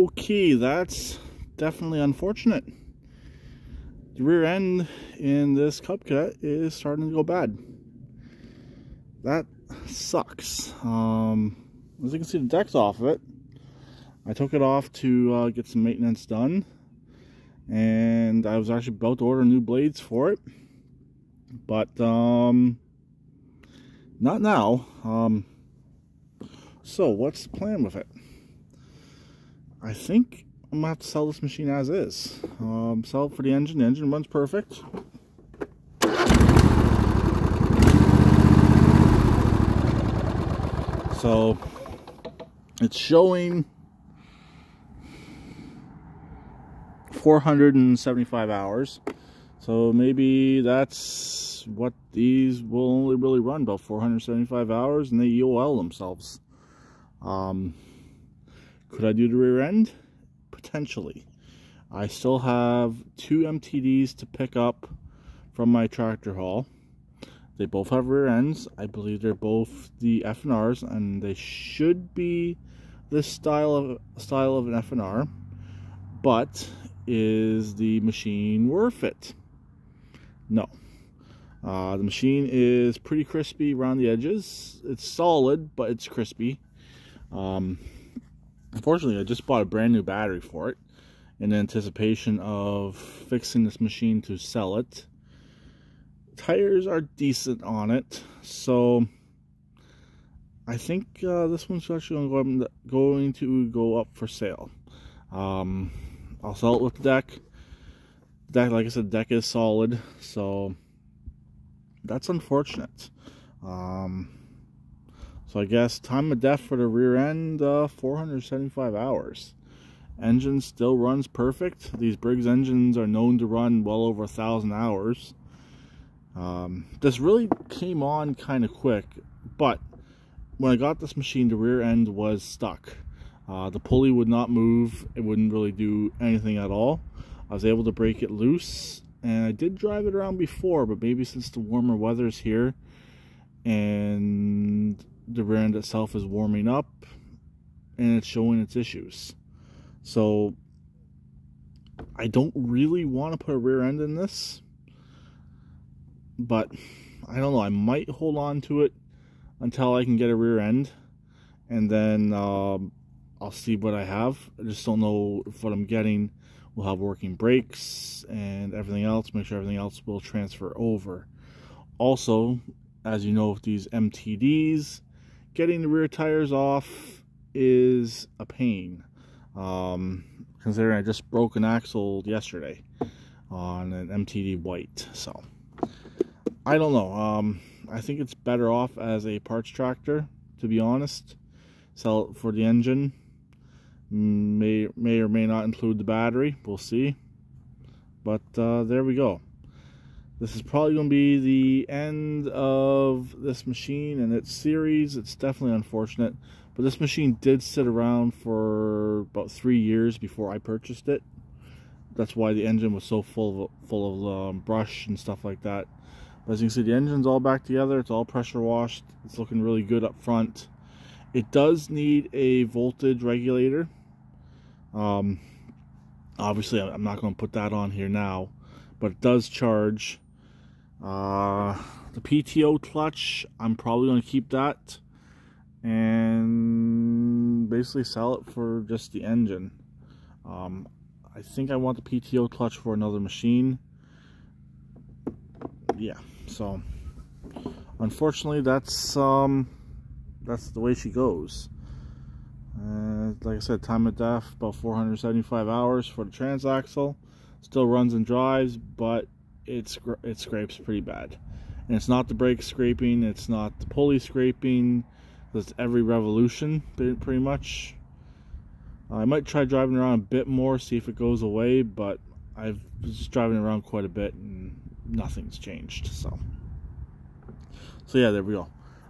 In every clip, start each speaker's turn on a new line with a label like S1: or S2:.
S1: Okay, that's definitely unfortunate. The rear end in this Cub Cadet is starting to go bad. That sucks. As you can see, the deck's off of it. I took it off to get some maintenance done, and I was actually about to order new blades for it, but not now. So what's the plan with it? I think I'm gonna have to sell this machine as is. Sell it for the engine. The engine runs perfect. So it's showing 475 hours. So maybe that's what these will only really run, about 475 hours, and they EOL themselves. Could I do the rear end? Potentially. I still have 2 MTDs to pick up from my tractor haul. They both have rear ends. I believe they're both the F&Rs, and they should be this style of an F&R. But is the machine worth it? No. The machine is pretty crispy around the edges. It's solid, but it's crispy. Unfortunately, I just bought a brand new battery for it in anticipation of fixing this machine to sell it. Tires are decent on it, so I think this one's actually going to go up for sale. I'll sell it with the deck. Like I said, the deck is solid, so that's unfortunate. So I guess time of death for the rear end, 475 hours. Engine still runs perfect. These Briggs engines are known to run well over 1,000 hours. This really came on kind of quick, but when I got this machine, the rear end was stuck. The pulley would not move. It wouldn't really do anything at all. I was able to break it loose, and I did drive it around before, but maybe since the warmer weather's here and the rear end itself is warming up and it's showing its issues. So I don't really want to put a rear end in this, but I don't know, I might hold on to it until I can get a rear end, and then I'll see what I have. I just don't know if what I'm getting will have working brakes and everything else. Make sure everything else will transfer over. Also, as you know, with these MTDs, getting the rear tires off is a pain. Considering I just broke an axle yesterday on an MTD white. So I don't know. I think it's better off as a parts tractor, to be honest. Sell it for the engine. May or may not include the battery. We'll see. But there we go. This is probably going to be the end of this machine and its series. It's definitely unfortunate. But this machine did sit around for about 3 years before I purchased it. That's why the engine was so full of brush and stuff like that. But as you can see, the engine's all back together. It's all pressure washed. It's looking really good up front. It does need a voltage regulator. Obviously, I'm not going to put that on here now, but it does charge. The PTO clutch, I'm probably going to keep that and basically sell it for just the engine. I think I want the PTO clutch for another machine. Yeah, so unfortunately that's the way she goes. Like I said, time of death about 475 hours for the transaxle. Still runs and drives, but it scrapes pretty bad. And it's not the brake scraping, it's not the pulley scraping. It's every revolution, pretty much. I might try driving around a bit more, see if it goes away, but I've just driving around quite a bit and nothing's changed. So yeah, there we go.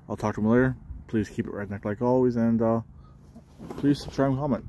S1: I'll talk to you later. Please keep it redneck like always, and please subscribe and comment.